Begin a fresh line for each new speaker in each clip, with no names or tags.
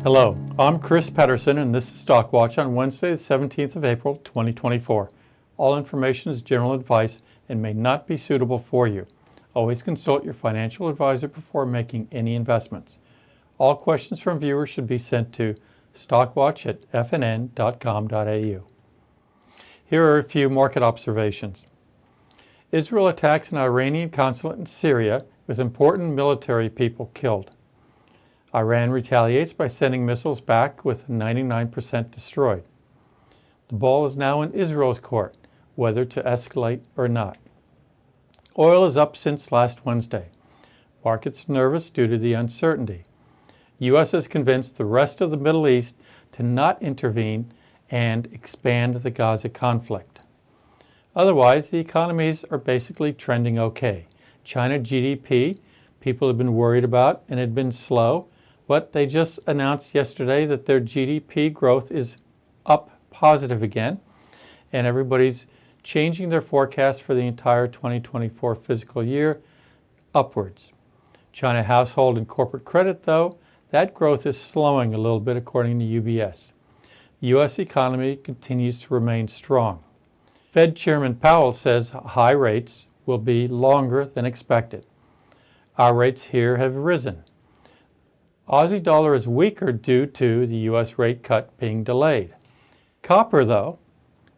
Hello, I'm Chris Pedersen and this is Stock Watch on Wednesday the 17th of April 2024. All information is general advice and may not be suitable for you. Always consult your financial advisor before making any investments. All questions from viewers should be sent to stockwatch@fnn.com.au. Here are a few market observations. Israel attacks an Iranian consulate in Syria with important military people killed. Iran retaliates by sending missiles back with 99% destroyed. The ball is now in Israel's court, whether to escalate or not. Oil is up since last Wednesday. Markets are nervous due to the uncertainty. U.S. has convinced the rest of the Middle East to not intervene and expand the Gaza conflict. Otherwise, the economies are basically trending okay. China GDP, people have been worried about and had been slow, but they just announced yesterday that their GDP growth is up positive again, and everybody's changing their forecast for the entire 2024 fiscal year upwards. China household and corporate credit, though, that growth is slowing a little bit according to UBS. The U.S. economy continues to remain strong. Fed Chairman Powell says high rates will be longer than expected. Our rates here have risen. Aussie dollar is weaker due to the U.S. rate cut being delayed. Copper, though,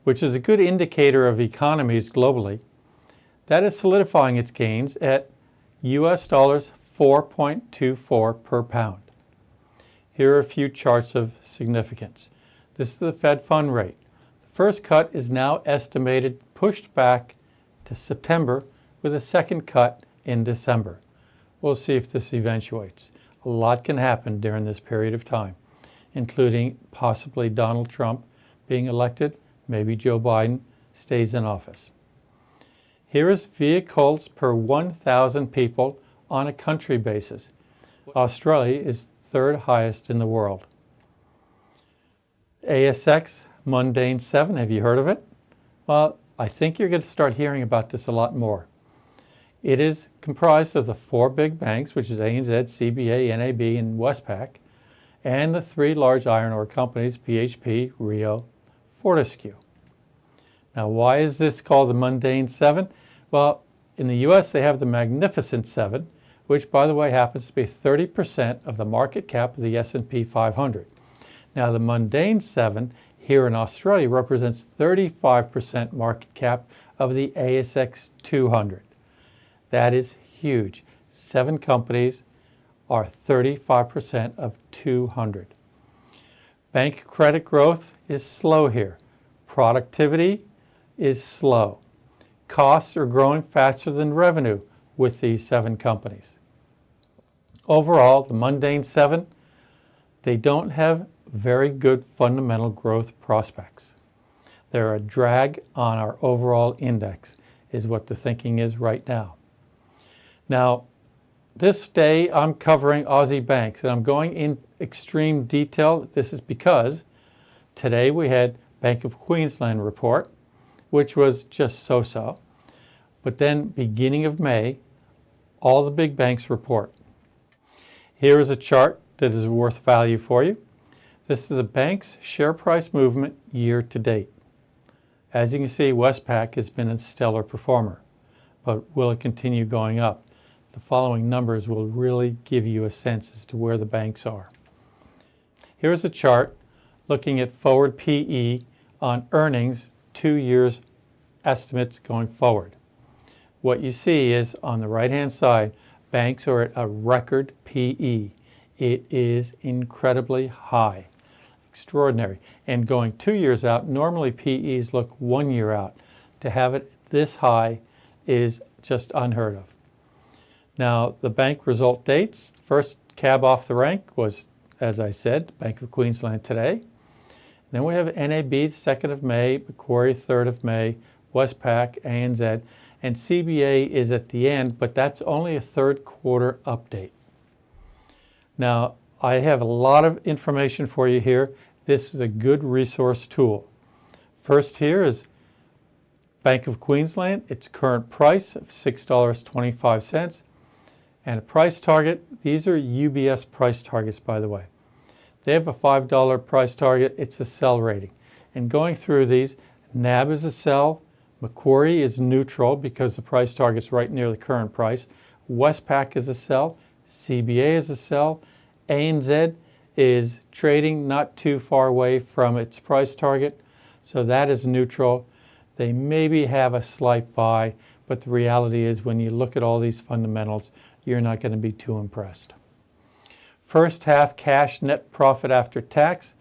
which is a good indicator of economies globally, that is solidifying its gains at U.S. dollars 4.24 per pound. Here are a few charts of significance. This is the Fed fund rate. The first cut is now estimated pushed back to September with a second cut in December. We'll see if this eventuates. A lot can happen during this period of time, including possibly Donald Trump being elected, maybe Joe Biden stays in office. Here is vehicles per 1,000 people on a country basis. Australia is third highest in the world. ASX Mundane 7, have you heard of it? Well, I think you're going to start hearing about this a lot more. It is comprised of the four big banks, which is ANZ, CBA, NAB, and Westpac, and the three large iron ore companies, BHP, Rio, Fortescue. Now, why is this called the Mundane 7? Well, in the U.S., they have the Magnificent 7, which, by the way, happens to be 30% of the market cap of the S&P 500. Now, the Mundane 7 here in Australia represents 35% market cap of the ASX 200. That is huge. 7 companies are 35% of 200. Bank credit growth is slow here. Productivity is slow. Costs are growing faster than revenue with these 7 companies. Overall, the Mundane 7, they don't have very good fundamental growth prospects. They're a drag on our overall index, is what the thinking is right now. Now, this day I'm covering Aussie banks, and I'm going in extreme detail. This is because today we had Bank of Queensland report, which was just so-so. But then beginning of May, all the big banks report. Here is a chart that is worth value for you. This is the bank's share price movement year to date. As you can see, Westpac has been a stellar performer, but will it continue going up? The following numbers will really give you a sense as to where the banks are. Here's a chart looking at forward PE on earnings 2 years estimates going forward. What you see is on the right-hand side, banks are at a record PE. It is incredibly high, extraordinary. And going 2 years out, normally PEs look 1 year out. To have it this high is just unheard of. Now, the bank result dates, first cab off the rank was, as I said, Bank of Queensland today. Then we have NAB, 2nd of May, Macquarie, 3rd of May, Westpac, ANZ, and CBA is at the end, but that's only a third quarter update. Now, I have a lot of information for you here. This is a good resource tool. First here is Bank of Queensland, its current price of $6.25, and a price target. These are UBS price targets, by the way. They have a $5 price target. It's a sell rating. And going through these, NAB is a sell. Macquarie is neutral because the price target's right near the current price. Westpac is a sell. CBA is a sell. ANZ is trading not too far away from its price target, so that is neutral. They maybe have a slight buy, but the reality is when you look at all these fundamentals, you're not going to be too impressed. First half cash net profit after tax.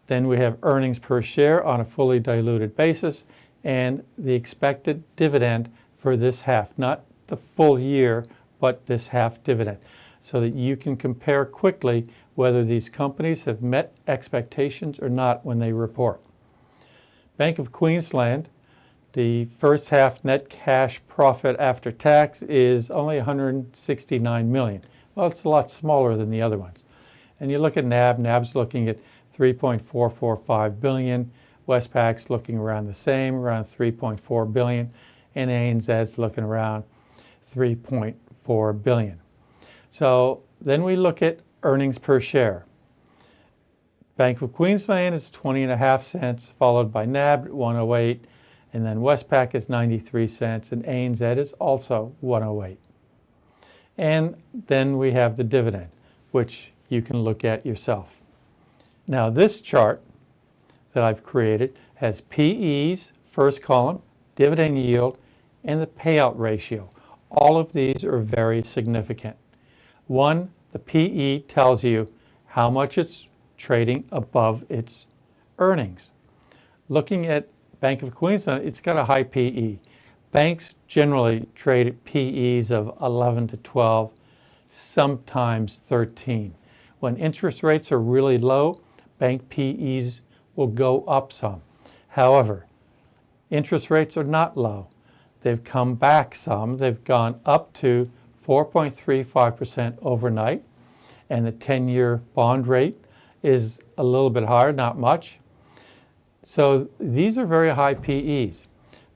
Then we have earnings per share on a fully diluted basis and the expected dividend for this half, not the full year, but this half dividend, so that you can compare quickly whether these companies have met expectations or not when they report. Bank of Queensland, the first half net cash profit after tax is only $169 million. Well, it's a lot smaller than the other ones. And you look at NAB, NAB's looking at $3.445 billion. Westpac's looking around the same, around $3.4 billion. And ANZ's looking around $3.4 billion. So then we look at earnings per share. Bank of Queensland is 20.5 cents, followed by NAB at 108, and then Westpac is 93 cents, and ANZ is also 108. And then we have the dividend, which you can look at yourself. Now this chart that I've created has PEs, first column, dividend yield, and the payout ratio. All of these are very significant. One, the PE tells you how much it's trading above its earnings. Looking at Bank of Queensland, it's got a high PE. Banks generally trade at PEs of 11 to 12, sometimes 13. When interest rates are really low, bank PEs will go up some. However, interest rates are not low. They've come back some. They've gone up to 4.35% overnight, and the 10-year bond rate is a little bit higher, not much. So these are very high PEs.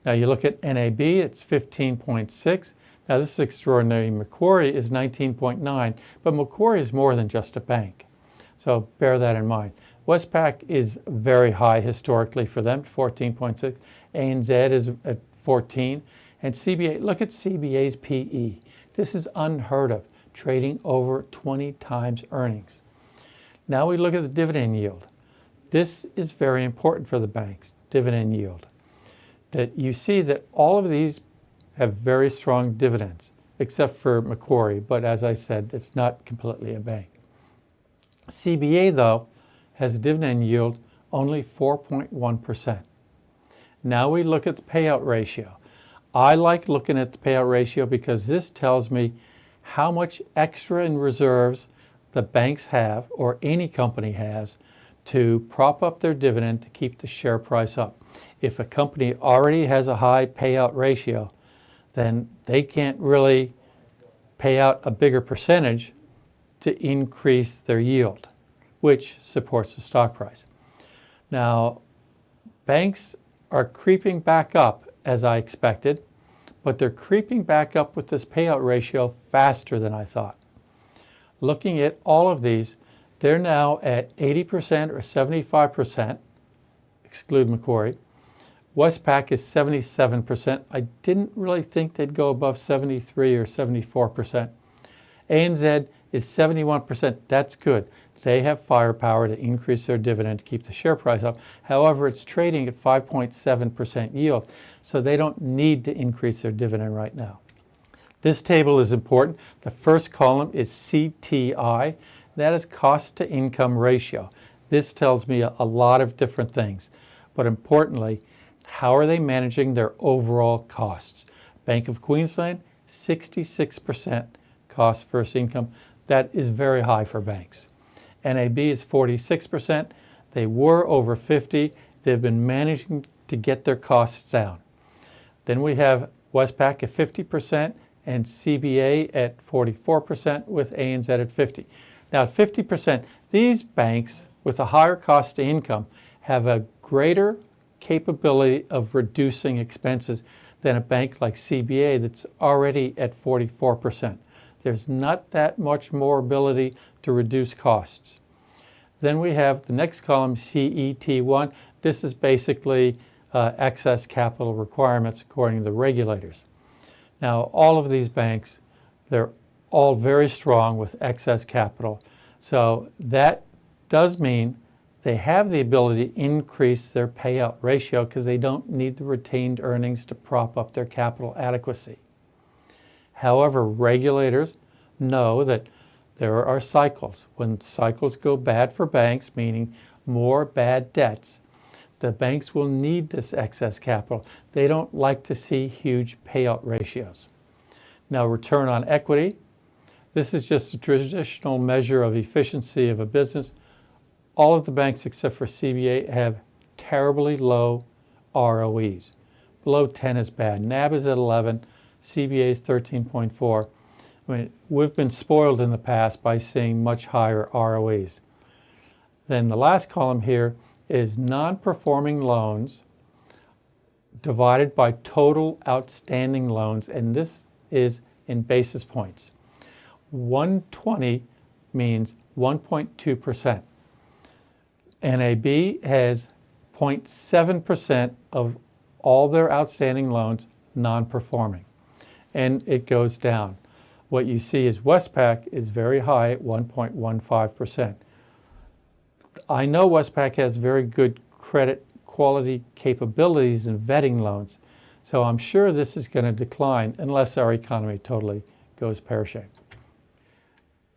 Now you look at NAB, it's 15.6. Now this is extraordinary. Macquarie is 19.9, but Macquarie is more than just a bank. So bear that in mind. Westpac is very high historically for them, 14.6. ANZ is at 14. And CBA, look at CBA's PE. This is unheard of, trading over 20 times earnings. Now we look at the dividend yield. This is very important for the banks, dividend yield. That you see that all of these have very strong dividends, except for Macquarie, but as I said, it's not completely a bank. CBA, though, has a dividend yield only 4.1%. Now we look at the payout ratio. I like looking at the payout ratio because this tells me how much extra in reserves the banks have, or any company has, to prop up their dividend to keep the share price up. If a company already has a high payout ratio, then they can't really pay out a bigger percentage to increase their yield, which supports the stock price. Now, banks are creeping back up as I expected, but they're creeping back up with this payout ratio faster than I thought. Looking at all of these, they're now at 80% or 75%, exclude Macquarie. Westpac is 77%. I didn't really think they'd go above 73 or 74%. ANZ is 71%. That's good. They have firepower to increase their dividend to keep the share price up. However, it's trading at 5.7% yield, so they don't need to increase their dividend right now. This table is important. The first column is CTI. That is cost to income ratio. This tells me a lot of different things, but importantly, how are they managing their overall costs? Bank of Queensland, 66% cost versus income. That is very high for banks. NAB is 46%. They were over 50. They've been managing to get their costs down. Then we have Westpac at 50% and CBA at 44% with ANZ at 50. Now at 50%, these banks with a higher cost to income have a greater capability of reducing expenses than a bank like CBA that's already at 44%. There's not that much more ability to reduce costs. Then we have the next column, CET1. This is basically excess capital requirements according to the regulators. Now, all of these banks, they're all very strong with excess capital. So that does mean they have the ability to increase their payout ratio because they don't need the retained earnings to prop up their capital adequacy. However, regulators know that there are cycles. When cycles go bad for banks, meaning more bad debts, the banks will need this excess capital. They don't like to see huge payout ratios. Now, return on equity. This is just a traditional measure of efficiency of a business. All of the banks except for CBA have terribly low ROEs. Below 10 is bad. NAB is at 11, CBA is 13.4. I mean, we've been spoiled in the past by seeing much higher ROEs. Then the last column here is non-performing loans divided by total outstanding loans, and this is in basis points. 120 means 1.2%. NAB has 0.7% of all their outstanding loans non-performing, and it goes down. What you see is Westpac is very high at 1.15%. I know Westpac has very good credit quality capabilities in vetting loans, so I'm sure this is going to decline unless our economy totally goes pear-shaped.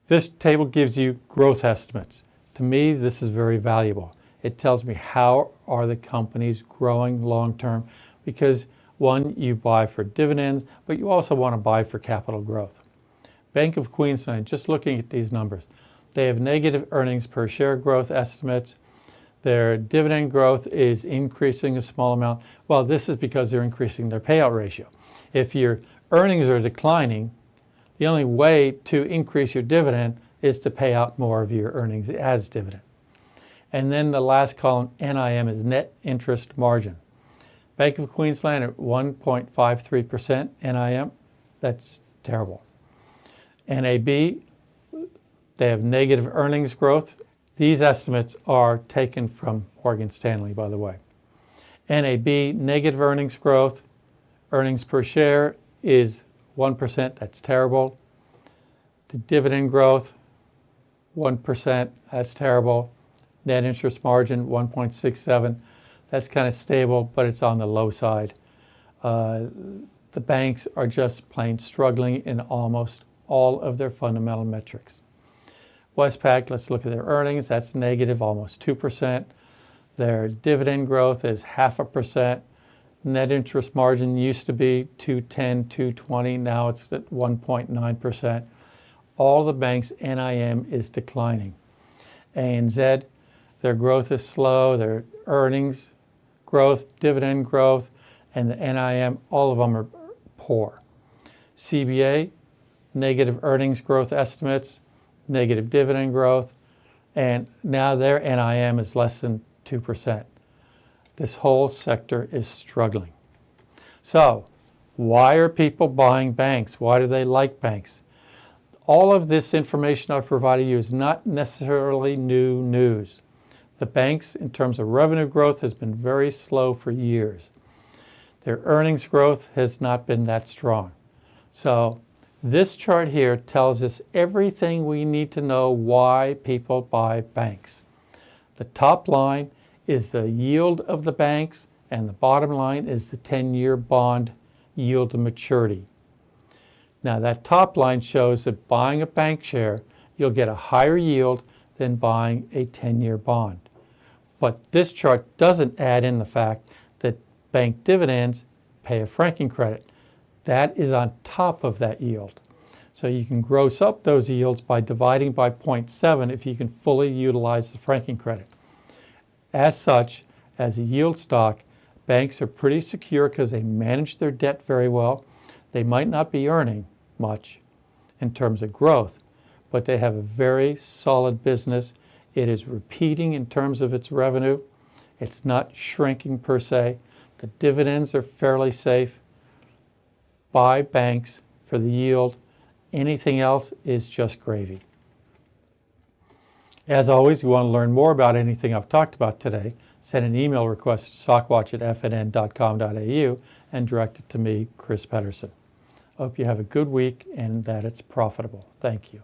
This table gives you growth estimates. To me, this is very valuable. It tells me how are the companies growing long-term, because one, you buy for dividends, but you also want to buy for capital growth. Bank of Queensland, just looking at these numbers, they have negative earnings per share growth estimates. Their dividend growth is increasing a small amount. Well, this is because they're increasing their payout ratio. If your earnings are declining, the only way to increase your dividend is to pay out more of your earnings as dividend. And then the last column, NIM, is net interest margin. Bank of Queensland at 1.53% NIM, that's terrible. NAB, they have negative earnings growth. These estimates are taken from Morgan Stanley, by the way. NAB, negative earnings growth. Earnings per share is 1%, that's terrible. The dividend growth, 1%, that's terrible. Net interest margin, 1.67, that's kind of stable, but it's on the low side. The banks are just plain struggling in almost all of their fundamental metrics. Westpac, let's look at their earnings, that's negative, almost 2%. Their dividend growth is 0.5%. Net interest margin used to be 210, 220, now it's at 1.9%. All the banks' NIM is declining. ANZ, their growth is slow, their earnings growth, dividend growth, and the NIM, all of them are poor. CBA, negative earnings growth estimates, negative dividend growth, and now their NIM is less than 2%. This whole sector is struggling. So, why are people buying banks? Why do they like banks? All of this information I've provided you is not necessarily new news. The banks, in terms of revenue growth, has been very slow for years. Their earnings growth has not been that strong. So this chart here tells us everything we need to know why people buy banks. The top line is the yield of the banks, and the bottom line is the 10-year bond yield to maturity. Now that top line shows that buying a bank share, you'll get a higher yield than buying a 10-year bond. But this chart doesn't add in the fact that bank dividends pay a franking credit. That is on top of that yield. So you can gross up those yields by dividing by 0.7 if you can fully utilize the franking credit. As such, as a yield stock, banks are pretty secure because they manage their debt very well. They might not be earning much in terms of growth, but they have a very solid business. It is repeating in terms of its revenue. It's not shrinking per se. The dividends are fairly safe. Buy banks for the yield. Anything else is just gravy. As always, if you want to learn more about anything I've talked about today, send an email request to stockwatch@fnn.com.au and direct it to me, Chris Pedersen. I hope you have a good week and that it's profitable. Thank you.